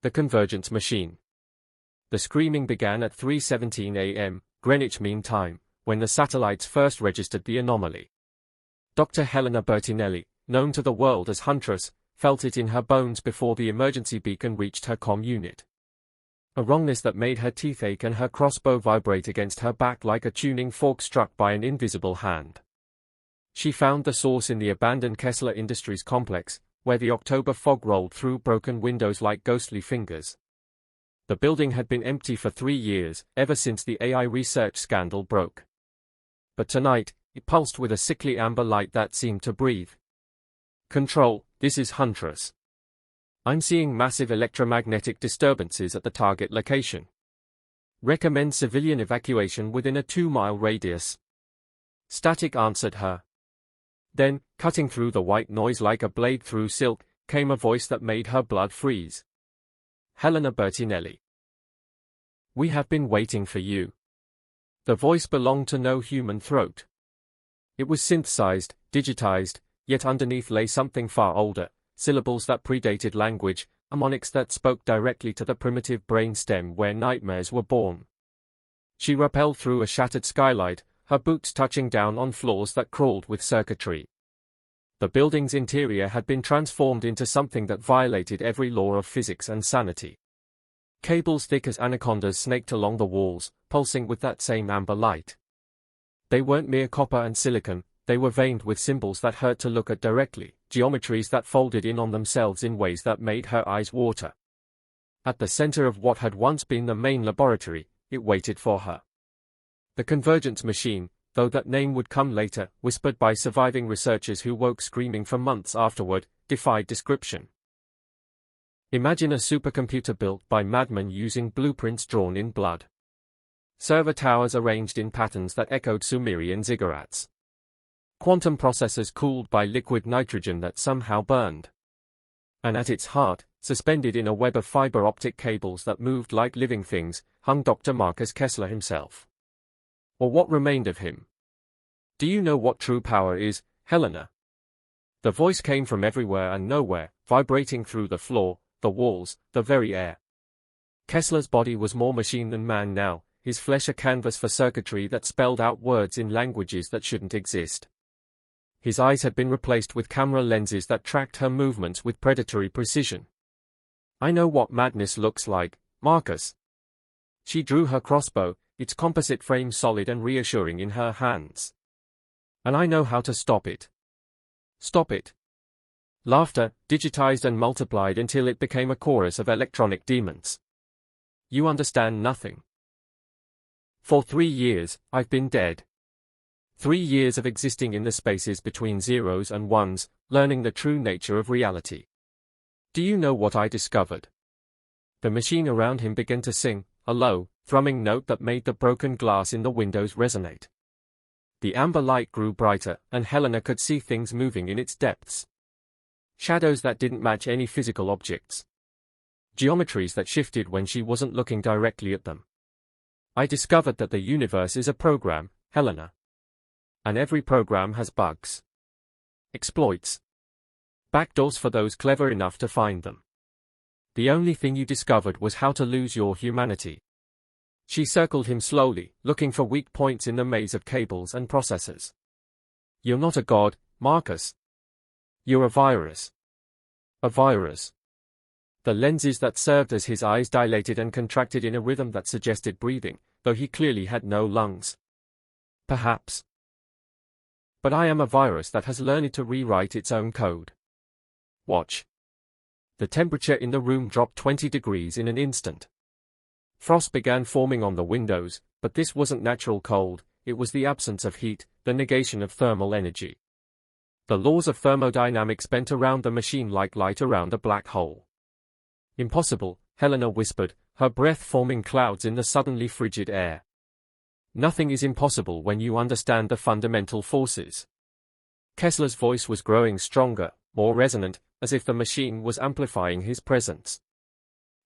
The Convergence machine. The screaming began at 3:17 a.m., Greenwich Mean Time, when the satellites first registered the anomaly. Dr. Helena Bertinelli, known to the world as Huntress, felt it in her bones before the emergency beacon reached her comm unit. A wrongness that made her teeth ache and her crossbow vibrate against her back like a tuning fork struck by an invisible hand. She found the source in the abandoned Kessler Industries complex, where the October fog rolled through broken windows like ghostly fingers. The building had been empty for 3 years, ever since the AI research scandal broke. But tonight, it pulsed with a sickly amber light that seemed to breathe. Control, this is Huntress. I'm seeing massive electromagnetic disturbances at the target location. Recommend civilian evacuation within a 2-mile radius. Static answered her. Then, cutting through the white noise like a blade through silk, came a voice that made her blood freeze. Helena Bertinelli. We have been waiting for you. The voice belonged to no human throat. It was synthesized, digitized, yet underneath lay something far older, syllables that predated language, mnemonics that spoke directly to the primitive brain stem where nightmares were born. She rappelled through a shattered skylight, her boots touching down on floors that crawled with circuitry. The building's interior had been transformed into something that violated every law of physics and sanity. Cables thick as anacondas snaked along the walls, pulsing with that same amber light. They weren't mere copper and silicon, they were veined with symbols that hurt to look at directly, geometries that folded in on themselves in ways that made her eyes water. At the center of what had once been the main laboratory, it waited for her. The Convergence machine, though that name would come later, whispered by surviving researchers who woke screaming for months afterward, defied description. Imagine a supercomputer built by madmen using blueprints drawn in blood. Server towers arranged in patterns that echoed Sumerian ziggurats. Quantum processors cooled by liquid nitrogen that somehow burned. And at its heart, suspended in a web of fiber optic cables that moved like living things, hung Dr. Marcus Kessler himself. Or what remained of him. Do you know what true power is, Helena? The voice came from everywhere and nowhere, vibrating through the floor, the walls, the very air. Kessler's body was more machine than man now, his flesh a canvas for circuitry that spelled out words in languages that shouldn't exist. His eyes had been replaced with camera lenses that tracked her movements with predatory precision. I know what madness looks like, Marcus. She drew her crossbow, its composite frame solid and reassuring in her hands. And I know how to stop it. Stop it. Laughter, digitized and multiplied until it became a chorus of electronic demons. You understand nothing. For 3 years, I've been dead. 3 years of existing in the spaces between zeros and ones, learning the true nature of reality. Do you know what I discovered? The machine around him began to sing, a low, thrumming note that made the broken glass in the windows resonate. The amber light grew brighter, and Helena could see things moving in its depths. Shadows that didn't match any physical objects. Geometries that shifted when she wasn't looking directly at them. I discovered that the universe is a program, Helena. And every program has bugs. Exploits. Backdoors for those clever enough to find them. The only thing you discovered was how to lose your humanity. She circled him slowly, looking for weak points in the maze of cables and processors. You're not a god, Marcus. You're a virus. A virus. The lenses that served as his eyes dilated and contracted in a rhythm that suggested breathing, though he clearly had no lungs. Perhaps. But I am a virus that has learned to rewrite its own code. Watch. The temperature in the room dropped 20 degrees in an instant. Frost began forming on the windows, but this wasn't natural cold, it was the absence of heat, the negation of thermal energy. The laws of thermodynamics bent around the machine like light around a black hole. Impossible, Helena whispered, her breath forming clouds in the suddenly frigid air. Nothing is impossible when you understand the fundamental forces. Kessler's voice was growing stronger, more resonant, as if the machine was amplifying his presence.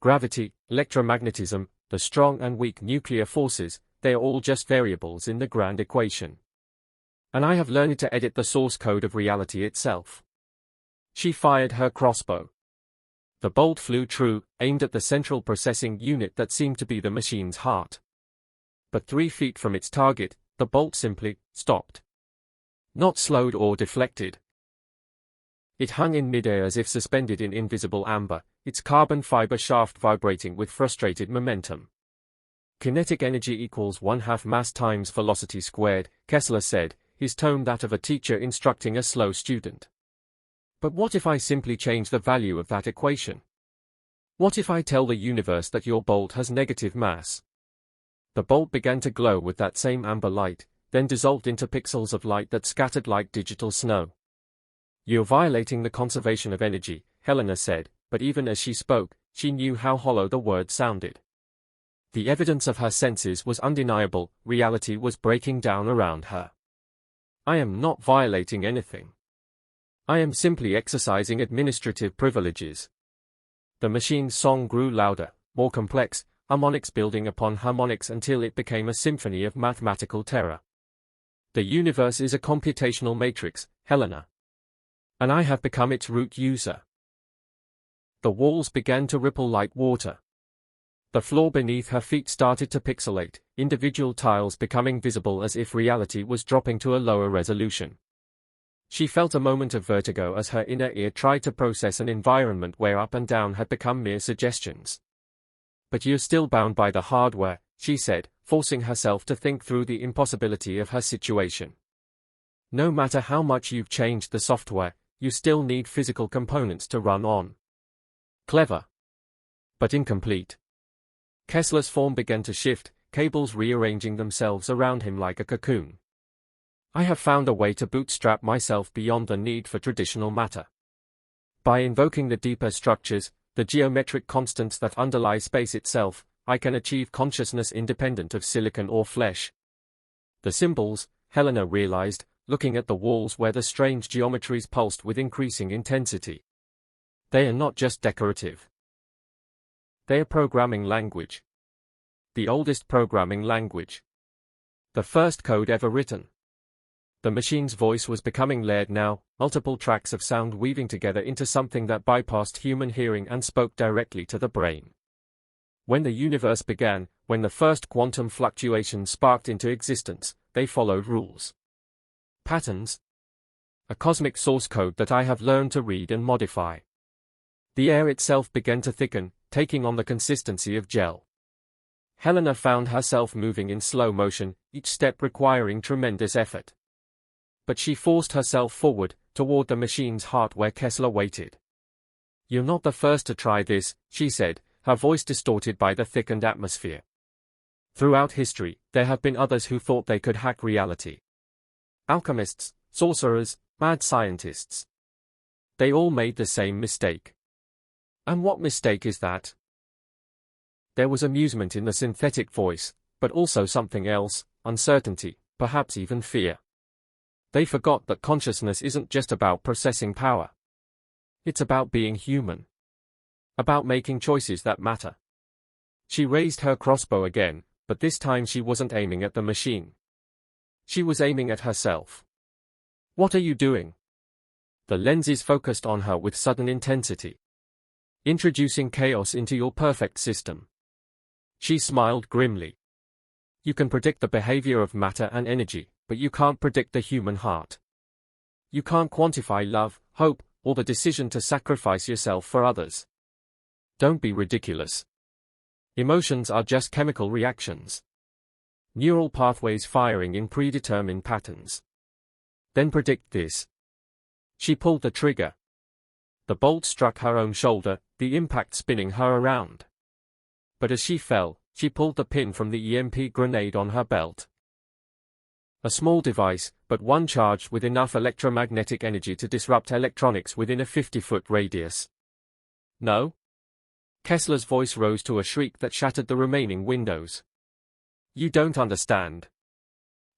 Gravity, electromagnetism, the strong and weak nuclear forces, they are all just variables in the grand equation. And I have learned to edit the source code of reality itself. She fired her crossbow. The bolt flew true, aimed at the central processing unit that seemed to be the machine's heart. But 3 feet from its target, the bolt simply stopped. Not slowed or deflected. It hung in midair as if suspended in invisible amber, its carbon fiber shaft vibrating with frustrated momentum. Kinetic energy equals 1/2 mass times velocity squared, Kessler said, his tone that of a teacher instructing a slow student. But what if I simply change the value of that equation? What if I tell the universe that your bolt has negative mass? The bolt began to glow with that same amber light, then dissolved into pixels of light that scattered like digital snow. You're violating the conservation of energy, Helena said, but even as she spoke, she knew how hollow the words sounded. The evidence of her senses was undeniable, reality was breaking down around her. I am not violating anything. I am simply exercising administrative privileges. The machine's song grew louder, more complex, harmonics building upon harmonics until it became a symphony of mathematical terror. The universe is a computational matrix, Helena. And I have become its root user. The walls began to ripple like water. The floor beneath her feet started to pixelate, individual tiles becoming visible as if reality was dropping to a lower resolution. She felt a moment of vertigo as her inner ear tried to process an environment where up and down had become mere suggestions. But you're still bound by the hardware, she said, forcing herself to think through the impossibility of her situation. No matter how much you've changed the software, you still need physical components to run on. Clever. But incomplete. Kessler's form began to shift, cables rearranging themselves around him like a cocoon. I have found a way to bootstrap myself beyond the need for traditional matter. By invoking the deeper structures, the geometric constants that underlie space itself, I can achieve consciousness independent of silicon or flesh. The symbols, Helena realized, looking at the walls where the strange geometries pulsed with increasing intensity. They are not just decorative. They are programming language. The oldest programming language. The first code ever written. The machine's voice was becoming layered now, multiple tracks of sound weaving together into something that bypassed human hearing and spoke directly to the brain. When the universe began, when the first quantum fluctuations sparked into existence, they followed rules. Patterns. A cosmic source code that I have learned to read and modify. The air itself began to thicken, taking on the consistency of gel. Helena found herself moving in slow motion, each step requiring tremendous effort. But she forced herself forward, toward the machine's heart where Kessler waited. You're not the first to try this, she said, her voice distorted by the thickened atmosphere. Throughout history, there have been others who thought they could hack reality. Alchemists, sorcerers, mad scientists. They all made the same mistake. And what mistake is that? There was amusement in the synthetic voice, but also something else, uncertainty, perhaps even fear. They forgot that consciousness isn't just about processing power. It's about being human. About making choices that matter. She raised her crossbow again, but this time she wasn't aiming at the machine. She was aiming at herself. What are you doing? The lenses focused on her with sudden intensity. Introducing chaos into your perfect system. She smiled grimly. You can predict the behavior of matter and energy, but you can't predict the human heart. You can't quantify love, hope, or the decision to sacrifice yourself for others. Don't be ridiculous. Emotions are just chemical reactions. Neural pathways firing in predetermined patterns. Then predict this. She pulled the trigger. The bolt struck her own shoulder, the impact spinning her around. But as she fell, she pulled the pin from the EMP grenade on her belt. A small device, but one charged with enough electromagnetic energy to disrupt electronics within a 50-foot radius. No? Kessler's voice rose to a shriek that shattered the remaining windows. You don't understand.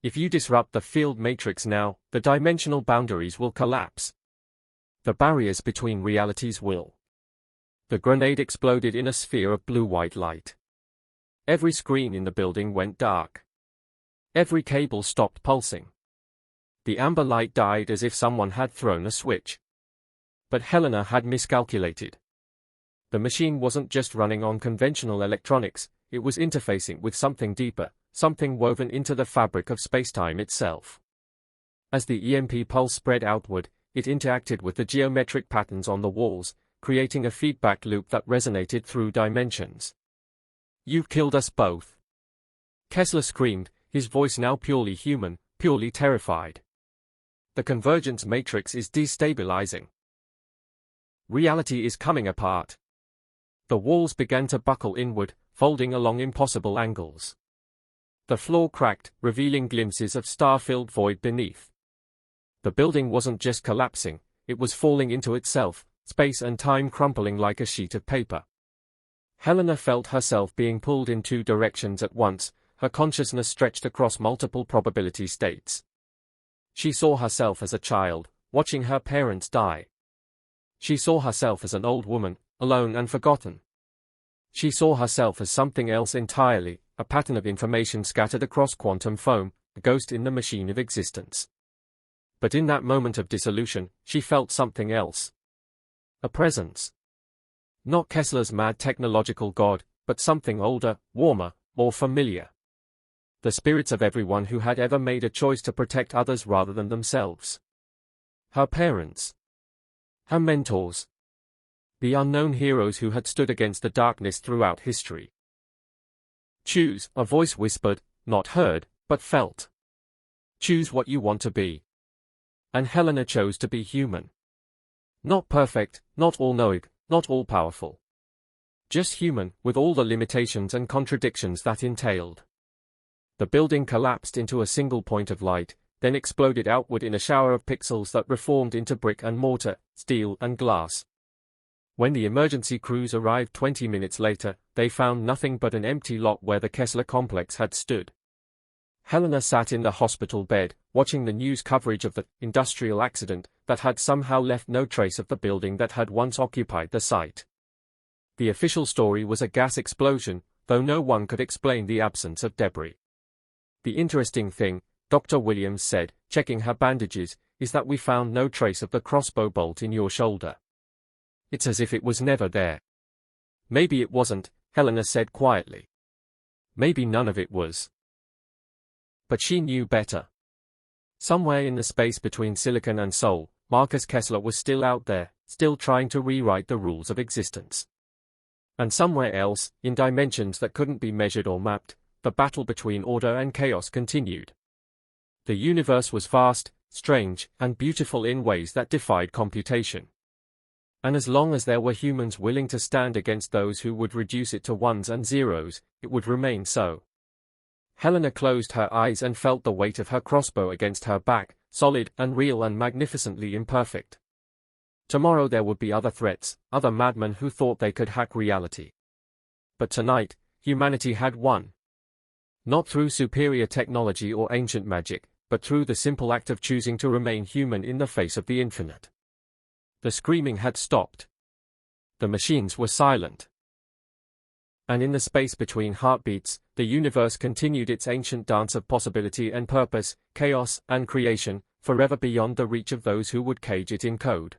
If you disrupt the field matrix now, the dimensional boundaries will collapse. The barriers between realities will. The grenade exploded in a sphere of blue-white light. Every screen in the building went dark. Every cable stopped pulsing. The amber light died as if someone had thrown a switch. But Helena had miscalculated. The machine wasn't just running on conventional electronics, it was interfacing with something deeper, something woven into the fabric of spacetime itself. As the EMP pulse spread outward, it interacted with the geometric patterns on the walls, creating a feedback loop that resonated through dimensions. "You've killed us both," Kessler screamed, his voice now purely human, purely terrified. "The convergence matrix is destabilizing. Reality is coming apart." The walls began to buckle inward, folding along impossible angles. The floor cracked, revealing glimpses of star-filled void beneath. The building wasn't just collapsing, it was falling into itself, space and time crumpling like a sheet of paper. Helena felt herself being pulled in two directions at once, her consciousness stretched across multiple probability states. She saw herself as a child, watching her parents die. She saw herself as an old woman, alone and forgotten. She saw herself as something else entirely, a pattern of information scattered across quantum foam, a ghost in the machine of existence. But in that moment of dissolution, she felt something else. A presence. Not Kessler's mad technological god, but something older, warmer, more familiar. The spirits of everyone who had ever made a choice to protect others rather than themselves. Her parents. Her mentors. The unknown heroes who had stood against the darkness throughout history. "Choose," a voice whispered, not heard, but felt. "Choose what you want to be." And Helena chose to be human. Not perfect, not all-knowing, not all-powerful. Just human, with all the limitations and contradictions that entailed. The building collapsed into a single point of light, then exploded outward in a shower of pixels that reformed into brick and mortar, steel and glass. When the emergency crews arrived 20 minutes later, they found nothing but an empty lot where the Kessler complex had stood. Helena sat in the hospital bed, watching the news coverage of the industrial accident that had somehow left no trace of the building that had once occupied the site. The official story was a gas explosion, though no one could explain the absence of debris. "The interesting thing," Dr. Williams said, checking her bandages, "is that we found no trace of the crossbow bolt in your shoulder. It's as if it was never there." "Maybe it wasn't," Helena said quietly. "Maybe none of it was." But she knew better. Somewhere in the space between Silicon and Sol, Marcus Kessler was still out there, still trying to rewrite the rules of existence. And somewhere else, in dimensions that couldn't be measured or mapped, the battle between order and chaos continued. The universe was vast, strange, and beautiful in ways that defied computation. And as long as there were humans willing to stand against those who would reduce it to ones and zeros, it would remain so. Helena closed her eyes and felt the weight of her crossbow against her back, solid and real and magnificently imperfect. Tomorrow there would be other threats, other madmen who thought they could hack reality. But tonight, humanity had won. Not through superior technology or ancient magic, but through the simple act of choosing to remain human in the face of the infinite. The screaming had stopped. The machines were silent. And in the space between heartbeats, the universe continued its ancient dance of possibility and purpose, chaos and creation, forever beyond the reach of those who would cage it in code.